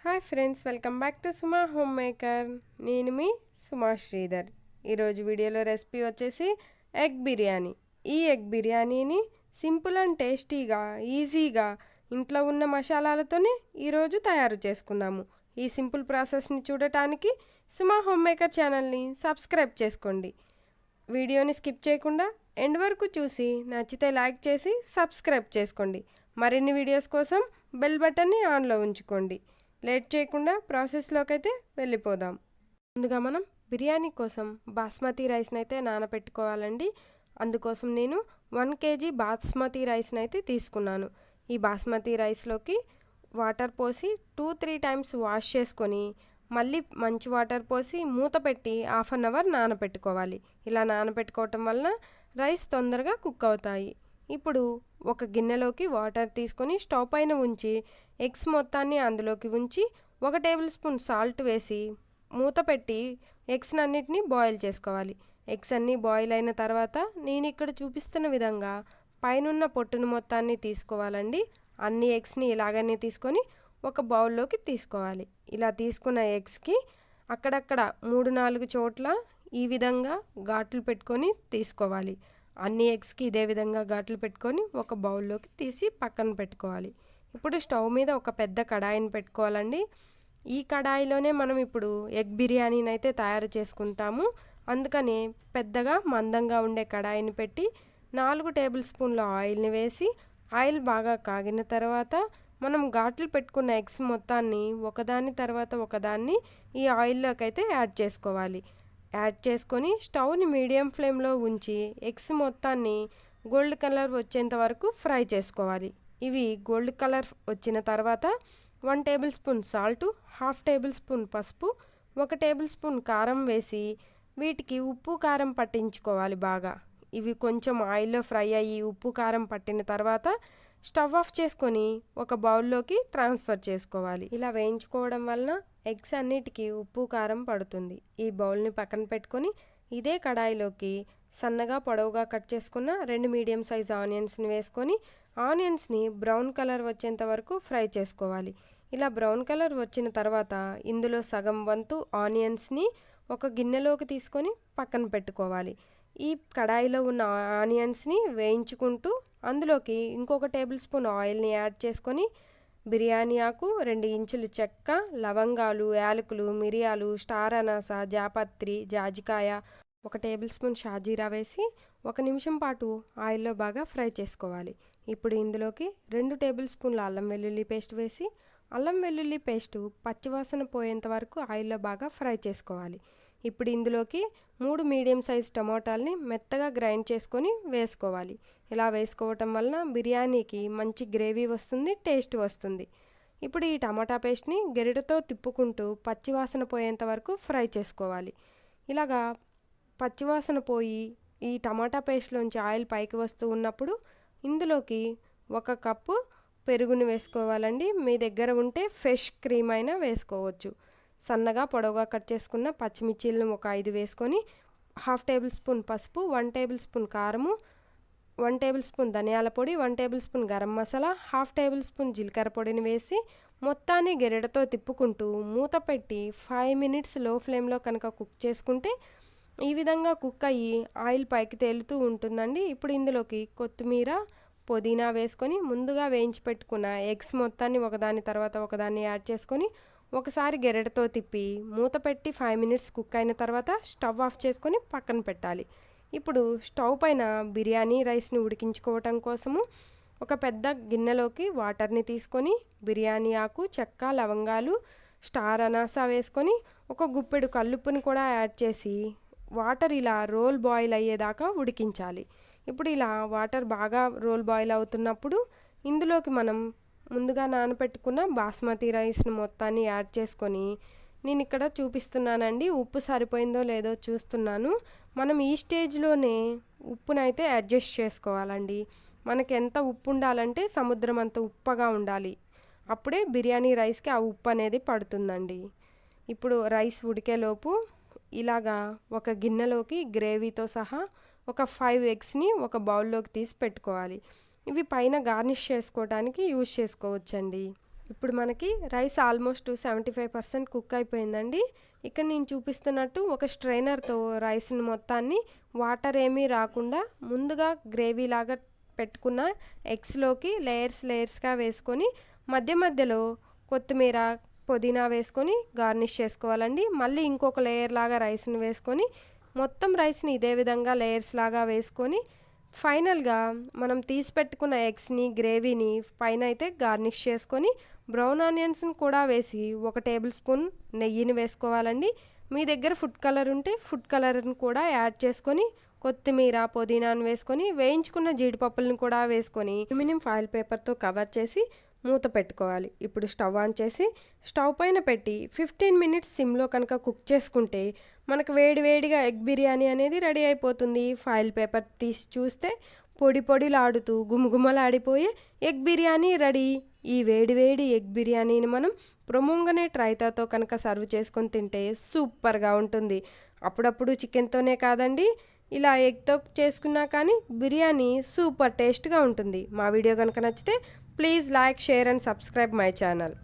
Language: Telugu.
Hi friends, welcome back to Suma home maker. నేను మీ సుమా శ్రీధర్. ఈరోజు వీడియోలో రెసిపీ వచ్చేసి ఎగ్ బిర్యానీ. ఈ ఎగ్ బిర్యానీని సింపుల్ అండ్ టేస్టీగా, ఈజీగా ఇంట్లో ఉన్న మసాలాలతోనే ఈరోజు తయారు చేసుకుందాము. ఈ సింపుల్ ప్రాసెస్ని చూడటానికి సుమా హోమ్ మేకర్ ఛానల్ని సబ్స్క్రైబ్ చేసుకోండి. వీడియోని స్కిప్ చేయకుండా ఎండ్ వరకు చూసి నచ్చితే లైక్ చేసి సబ్స్క్రైబ్ చేసుకోండి. మరిన్ని వీడియోస్ కోసం బెల్ బటన్ని ఆన్లో ఉంచుకోండి. లేట్ చేయకుండా ప్రాసెస్లోకి అయితే వెళ్ళిపోదాం. ముందుగా మనం బిర్యానీ కోసం బాస్మతి రైస్ని అయితే నానబెట్టుకోవాలండి. అందుకోసం నేను 1 kg బాస్మతి రైస్ని అయితే తీసుకున్నాను. ఈ బాస్మతి రైస్లోకి వాటర్ పోసి 2-3 టైమ్స్ వాష్ చేసుకొని మళ్ళీ మంచి వాటర్ పోసి మూత పెట్టి 1/2 అవర్ నానబెట్టుకోవాలి. ఇలా నానబెట్టుకోవటం వలన రైస్ తొందరగా కుక్ అవుతాయి. ఇప్పుడు ఒక గిన్నెలోకి వాటర్ తీసుకొని స్టవ్ పైన ఉంచి ఎగ్స్ మొత్తాన్ని అందులోకి ఉంచి 1 టేబుల్ స్పూన్ సాల్ట్ వేసి మూత పెట్టి ఎగ్స్ అన్నిటిని బాయిల్ చేసుకోవాలి. ఎగ్స్ అన్నీ బాయిల్ అయిన తర్వాత నేను ఇక్కడ చూపిస్తున్న విధంగా పైనున్న పొట్టును మొత్తాన్ని తీసుకోవాలండి. అన్ని ఎగ్స్ని ఇలాగనే తీసుకొని ఒక బౌల్లోకి తీసుకోవాలి. ఇలా తీసుకున్న ఎగ్స్కి అక్కడక్కడ 3-4 చోట్ల ఈ విధంగా ఘాట్లు పెట్టుకొని తీసుకోవాలి. అన్ని ఎగ్స్కి ఇదే విధంగా ఘాట్లు పెట్టుకొని ఒక బౌల్లోకి తీసి పక్కన పెట్టుకోవాలి. ఇప్పుడు స్టవ్ మీద ఒక పెద్ద కడాయిని పెట్టుకోవాలండి. ఈ కడాయిలోనే మనం ఇప్పుడు ఎగ్ బిర్యానీని అయితే తయారు చేసుకుంటాము. అందుకని పెద్దగా మందంగా ఉండే కడాయిని పెట్టి 4 టేబుల్ స్పూన్ల ఆయిల్ని వేసి ఆయిల్ బాగా కాగిన తర్వాత మనం ఘాట్లు పెట్టుకున్న ఎగ్స్ మొత్తాన్ని ఒకదాని తర్వాత ఒకదాన్ని ఈ ఆయిల్లోకి అయితే యాడ్ చేసుకోవాలి. యాడ్ చేసుకొని స్టవ్ని మీడియం ఫ్లేమ్లో ఉంచి ఎగ్స్ మొత్తాన్ని గోల్డ్ కలర్ వచ్చేంత వరకు ఫ్రై చేసుకోవాలి. ఇవి గోల్డ్ కలర్ వచ్చిన తర్వాత 1 table spoon salt, 1/2 table spoon పసుపు, 1 టేబుల్ స్పూన్ కారం వేసి వీటికి ఉప్పు కారం పట్టించుకోవాలి బాగా. ఇవి కొంచెం ఆయిల్లో ఫ్రై అయ్యి ఉప్పు కారం పట్టిన తర్వాత స్టవ్ ఆఫ్ చేసుకొని ఒక బౌల్లోకి ట్రాన్స్ఫర్ చేసుకోవాలి. ఇలా వేయించుకోవడం వలన ఎగ్స్ అన్నిటికీ ఉప్పు కారం పడుతుంది. ఈ బౌల్ని పక్కన పెట్టుకొని ఇదే కడాయిలోకి సన్నగా పొడవుగా కట్ చేసుకున్న 2 మీడియం సైజ్ ఆనియన్స్ని వేసుకొని ఆనియన్స్ని బ్రౌన్ కలర్ వచ్చేంత వరకు ఫ్రై చేసుకోవాలి. ఇలా బ్రౌన్ కలర్ వచ్చిన తర్వాత ఇందులో సగం వంతు ఆనియన్స్ని ఒక గిన్నెలోకి తీసుకొని పక్కన పెట్టుకోవాలి. ఈ కడాయిలో ఉన్న ఆనియన్స్ని వేయించుకుంటూ అందులోకి ఇంకొక టేబుల్ స్పూన్ ఆయిల్ని యాడ్ చేసుకొని బిర్యానీ ఆకు, 2 ఇంచులు చెక్క, లవంగాలు, యాలకులు, మిరియాలు, స్టార్ అనాస, జాపత్రి, జాజికాయ, 1 టేబుల్ స్పూన్ షాజీరా వేసి 1 నిమిషం పాటు ఆయిల్లో బాగా ఫ్రై చేసుకోవాలి. ఇప్పుడు ఇందులోకి 2 టేబుల్ స్పూన్ల అల్లం వెల్లుల్లి పేస్ట్ వేసి అల్లం వెల్లుల్లి పేస్టు పచ్చివాసన పోయేంత వరకు ఆయిల్లో బాగా ఫ్రై చేసుకోవాలి. ఇప్పుడు ఇందులోకి 3 మీడియం సైజ్ టమోటాలని మెత్తగా గ్రైండ్ చేసుకొని వేసుకోవాలి. ఇలా వేసుకోవటం వలన బిర్యానీకి మంచి గ్రేవీ వస్తుంది, టేస్ట్ వస్తుంది. ఇప్పుడు ఈ టమాటా పేస్ట్ని గరిటెతో తిప్పుకుంటూ పచ్చివాసన పోయేంత వరకు ఫ్రై చేసుకోవాలి. ఇలాగా పచ్చివాసన పోయి ఈ టమాటా పేస్ట్లోంచి ఆయిల్ పైకి వస్తూ ఉన్నప్పుడు ఇందులోకి 1 కప్పు పెరుగుని వేసుకోవాలండి. మీ దగ్గర ఉంటే ఫ్రెష్ క్రీమ్ అయినా వేసుకోవచ్చు. సన్నగా పొడవుగా కట్ చేసుకున్న పచ్చిమిర్చీలను ఒక 5 వేసుకొని 1/2 టేబుల్ స్పూన్ పసుపు, 1 టేబుల్ స్పూన్ కారము, 1 టేబుల్ స్పూన్ ధనియాల పొడి, 1 table spoon garam masala, 1/2 table spoon జీలకర్ర పొడిని వేసి మొత్తాన్ని గెరటతో తిప్పుకుంటూ మూత పెట్టి 5 మినిట్స్ లో ఫ్లేమ్లో కనుక కుక్ చేసుకుంటే ఈ విధంగా కుక్ అయ్యి ఆయిల్ పైకి తేలుతూ ఉంటుందండి. ఇప్పుడు ఇందులోకి కొత్తిమీర, పుదీనా వేసుకొని ముందుగా వేయించి పెట్టుకున్న ఎగ్స్ మొత్తాన్ని ఒకదాని తర్వాత ఒకదాన్ని యాడ్ చేసుకొని ఒకసారి గెరటతో తిప్పి మూత పెట్టి 5 మినిట్స్ కుక్ అయిన తర్వాత స్టవ్ ఆఫ్ చేసుకొని పక్కన పెట్టాలి. ఇప్పుడు స్టవ్ పైన బిర్యానీ రైస్ని ఉడికించుకోవటం కోసము ఒక పెద్ద గిన్నెలోకి వాటర్ని తీసుకొని బిర్యానీ ఆకు, చెక్క, లవంగాలు, స్టార్ అనాస వేసుకొని ఒక గుప్పెడు కల్లుప్పుని కూడా యాడ్ చేసి వాటర్ ఇలా రోల్ బాయిల్ అయ్యేదాకా ఉడికించాలి. ఇప్పుడు ఇలా వాటర్ బాగా రోల్ బాయిల్ అవుతున్నప్పుడు ఇందులోకి మనం ముందుగా నానబెట్టుకున్న బాస్మతి రైస్ని మొత్తాన్ని యాడ్ చేసుకొని నేను ఇక్కడ చూపిస్తున్నానండి. ఉప్పు సరిపోయిందో లేదో చూస్తున్నాను. మనం ఈ స్టేజ్లోనే ఉప్పునైతే అడ్జస్ట్ చేసుకోవాలండి. మనకి ఎంత ఉప్పు ఉండాలంటే సముద్రం అంత ఉప్పగా ఉండాలి. అప్పుడే బిర్యానీ రైస్కి ఆ ఉప్పు అనేది పడుతుందండి. ఇప్పుడు రైస్ ఉడికేలోపు ఇలాగా ఒక గిన్నెలోకి గ్రేవీతో సహా ఒక 5 ఎగ్స్ని ఒక బౌల్లోకి తీసి పెట్టుకోవాలి. ఇవి పైన గార్నిష్ చేసుకోవడానికి యూజ్ చేసుకోవచ్చండి. ఇప్పుడు మనకి రైస్ ఆల్మోస్ట్ 75% కుక్ అయిపోయిందండి. ఇక్కడ నేను చూపిస్తున్నట్టు ఒక స్ట్రైనర్తో రైస్ని మొత్తాన్ని వాటర్ ఏమీ రాకుండా ముందుగా గ్రేవీ లాగా పెట్టుకున్న ఎగ్స్లోకి లేయర్స్గా వేసుకొని మధ్య మధ్యలో కొత్తిమీర పుదీనా వేసుకొని గార్నిష్ చేసుకోవాలండి. మళ్ళీ ఇంకొక లేయర్ లాగా రైస్ని వేసుకొని మొత్తం రైస్ని ఇదే విధంగా లేయర్స్ లాగా వేసుకొని ఫైనల్గా మనం తీసి పెట్టుకున్న ఎగ్స్ని గ్రేవీని పైన అయితే గార్నిష్ చేసుకొని బ్రౌన్ ఆనియన్స్ని కూడా వేసి 1 టేబుల్ స్పూన్ నెయ్యిని వేసుకోవాలండి. మీ దగ్గర ఫుడ్ కలర్ ఉంటే ఫుడ్ కలర్ని కూడా యాడ్ చేసుకొని కొత్తిమీర పుదీనాను వేసుకొని వేయించుకున్న జీడిపప్పులను కూడా వేసుకొని అల్యూమినియం ఫాయిల్ పేపర్తో కవర్ చేసి మూత పెట్టుకోవాలి. ఇప్పుడు స్టవ్ ఆన్ చేసి స్టవ్ పైన పెట్టి 15 మినిట్స్ సిమ్లో కనుక కుక్ చేసుకుంటే మనకు వేడివేడిగా ఎగ్ బిర్యానీ అనేది రెడీ అయిపోతుంది. ఫాయిల్ పేపర్ తీసి చూస్తే పొడి పొడిలాడుతూ గుమగుమలాడిపోయే ఎగ్ బిర్యానీ రెడీ. ఈ వేడివేడి ఎగ్ బిర్యానీని మనం ప్రొమోంగనేట్ రైతాతో కనుక సర్వ్ చేసుకొని తింటే సూపర్గా ఉంటుంది. అప్పుడప్పుడు చికెన్తోనే కాదండి, ఇలా ఎగ్తో చేసుకున్నా కానీ బిర్యానీ సూపర్ టేస్ట్గా ఉంటుంది. మా వీడియో కనుక నచ్చితే please like, share and subscribe my channel.